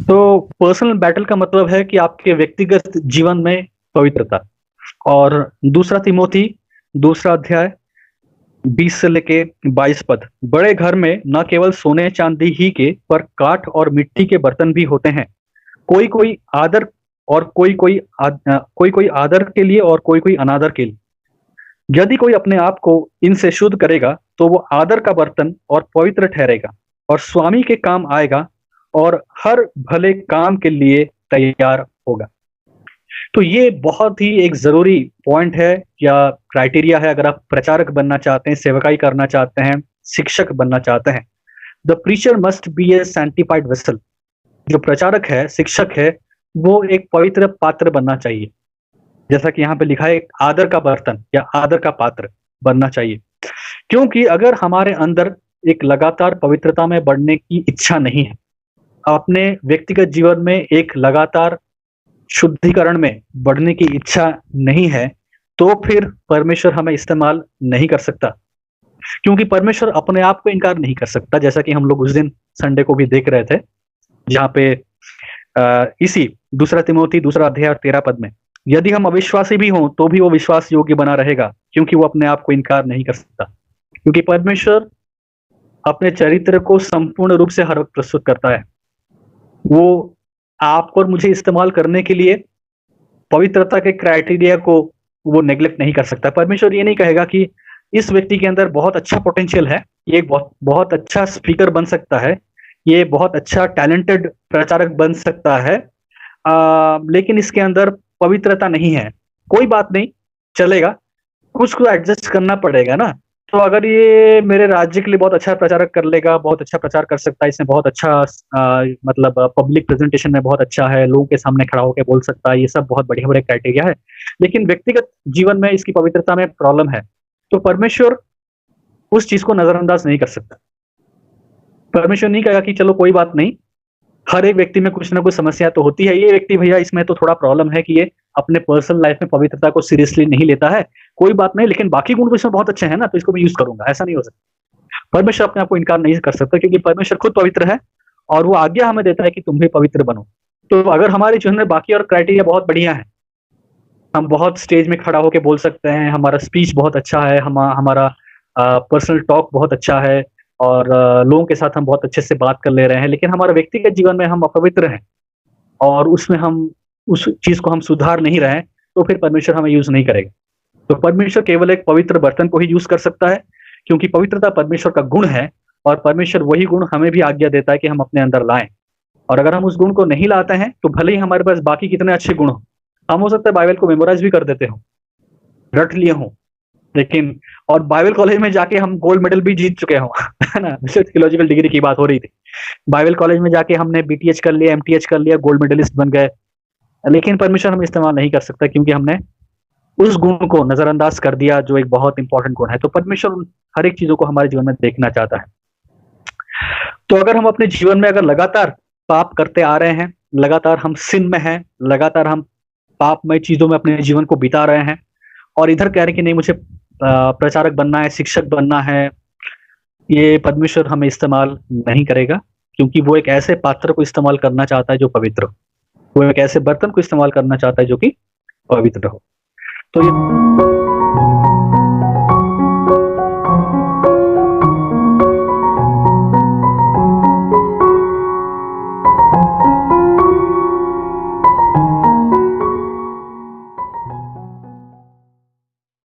तो personal battle का मतलब है कि आपके व्यक्तिगत जीवन में पवित्रता। और दूसरा तिमोथी, दूसरा अध्याय, 20 से लेके 22 पद। बड़े घर में न केवल सोने चांदी ही के पर काठ और मिट्टी के बर्तन भी होते हैं। कोई कोई आदर और कोई कोई आदर के लिए और कोई कोई अनादर के लिए। यदि कोई अपने आप को इनसे शुद्ध करेगा तो वो आदर का बर्तन और पवित्र ठहरेगा और स्वामी के काम आएगा और हर भले काम के लिए तैयार होगा। तो ये बहुत ही एक जरूरी पॉइंट है या क्राइटेरिया है अगर आप प्रचारक बनना चाहते हैं, सेवकाई करना चाहते हैं, शिक्षक बनना चाहते हैं। The preacher must be a sanctified vessel. जो प्रचारक है, शिक्षक है, वो एक पवित्र पात्र बनना चाहिए। जैसा कि यहाँ पे लिखा है, एक आदर का बर्तन या आदर का पात्र बनना चाहिए। क्योंकि अगर हमारे अंदर एक लगातार पवित्रता में बढ़ने की इच्छा नहीं है, अपने व्यक्तिगत जीवन में एक लगातार शुद्धिकरण में बढ़ने की इच्छा नहीं है, तो फिर परमेश्वर हमें इस्तेमाल नहीं कर सकता। क्योंकि परमेश्वर अपने आप को इनकार नहीं कर सकता, जैसा कि हम लोग उस दिन संडे को भी देख रहे थे, जहाँ पे इसी दूसरा तिमोथी दूसरा अध्याय और 13 पद में, यदि हम अविश्वासी भी हों तो भी वो विश्वास योग्य बना रहेगा, क्योंकि वो अपने आप को इनकार नहीं कर सकता। क्योंकि परमेश्वर अपने चरित्र को संपूर्ण रूप से हर वक्त प्रस्तुत करता है। वो आपको और मुझे इस्तेमाल करने के लिए पवित्रता के क्राइटेरिया को वो नेग्लेक्ट नहीं कर सकता। परमेश्वर ये नहीं कहेगा कि इस व्यक्ति के अंदर बहुत अच्छा पोटेंशियल है, ये एक बहुत बहुत अच्छा स्पीकर बन सकता है, ये बहुत अच्छा टैलेंटेड प्रचारक बन सकता है, लेकिन इसके अंदर पवित्रता नहीं है। कोई बात नहीं, चलेगा, कुछ को एडजस्ट करना पड़ेगा ना। तो अगर ये मेरे राज्य के लिए बहुत अच्छा प्रचारक कर लेगा, बहुत अच्छा प्रचार कर सकता है, इसमें बहुत अच्छा मतलब पब्लिक प्रेजेंटेशन में बहुत अच्छा है, लोगों के सामने खड़ा होकर बोल सकता है, ये सब बहुत बढ़िया बढ़िया क्राइटेरिया है, लेकिन व्यक्तिगत जीवन में इसकी पवित्रता में प्रॉब्लम है, तो परमेश्वर उस चीज को नजरअंदाज नहीं कर सकता। परमेश्वर नहीं कहेगा कि चलो कोई बात नहीं, हर एक व्यक्ति में कुछ ना कुछ समस्या तो होती है, ये व्यक्ति भैया इसमें तो थोड़ा प्रॉब्लम है कि ये अपने पर्सनल लाइफ में पवित्रता को सीरियसली नहीं लेता है, कोई बात नहीं, लेकिन बाकी गुण तो इसमें बहुत अच्छे हैं ना, तो इसको मैं यूज करूंगा। ऐसा नहीं हो सकता। परमेश्वर अपने आप को इनकार नहीं कर सकता, क्योंकि परमेश्वर खुद पवित्र है और वो आज्ञा हमें देता है कि तुम भी पवित्र बनो। तो अगर हमारे जीवन में बाकी और क्राइटेरिया बहुत बढ़िया है, हम बहुत स्टेज में खड़ा होकर बोल सकते हैं, हमारा स्पीच बहुत अच्छा है, हमारा पर्सनल टॉक बहुत अच्छा है, और लोगों के साथ हम बहुत अच्छे से बात कर ले रहे हैं, लेकिन हमारे व्यक्तिगत जीवन में हम अपवित्र हैं और उसमें हम उस चीज को हम सुधार नहीं रहे हैं, तो फिर परमेश्वर हमें यूज नहीं करेगा। तो परमेश्वर केवल एक पवित्र बर्तन को ही यूज कर सकता है, क्योंकि पवित्रता परमेश्वर का गुण है, और परमेश्वर वही गुण हमें भी आज्ञा देता है कि हम अपने अंदर लाएं। और अगर हम उस गुण को नहीं लाते हैं, तो भले ही हमारे पास बाकी कितने अच्छे गुण हो, हम हो सकता है बाइबल को मेमोराइज भी कर देते हो, रट लिए हो, लेकिन और बाइबल कॉलेज में जाके हम गोल्ड मेडल भी जीत चुके हो है ना, थियोलॉजिकल डिग्री की बात हो रही थी। बाइबल कॉलेज में जाके हमने बीटीएच कर लिया, एमटीएच कर लिया, गोल्ड मेडलिस्ट बन गए, लेकिन परमेश्वर हम इस्तेमाल नहीं कर सकता, क्योंकि हमने उस गुण को नजरअंदाज कर दिया, जो एक बहुत इंपॉर्टेंट गुण है। तो परमेश्वर हर एक चीजों को हमारे जीवन में देखना चाहता है। तो अगर हम अपने जीवन में अगर लगातार पाप करते आ रहे हैं, लगातार हम सिन में हैं, लगातार हम पापमय चीजों में अपने जीवन को बिता रहे हैं, और इधर कह रहे हैं कि नहीं मुझे प्रचारक बनना है, शिक्षक बनना है, ये परमेश्वर हमें इस्तेमाल नहीं करेगा, क्योंकि वो एक ऐसे पात्र को इस्तेमाल करना चाहता है जो पवित्र हो, वो एक ऐसे बर्तन को इस्तेमाल करना चाहता है जो कि पवित्र हो। तो ये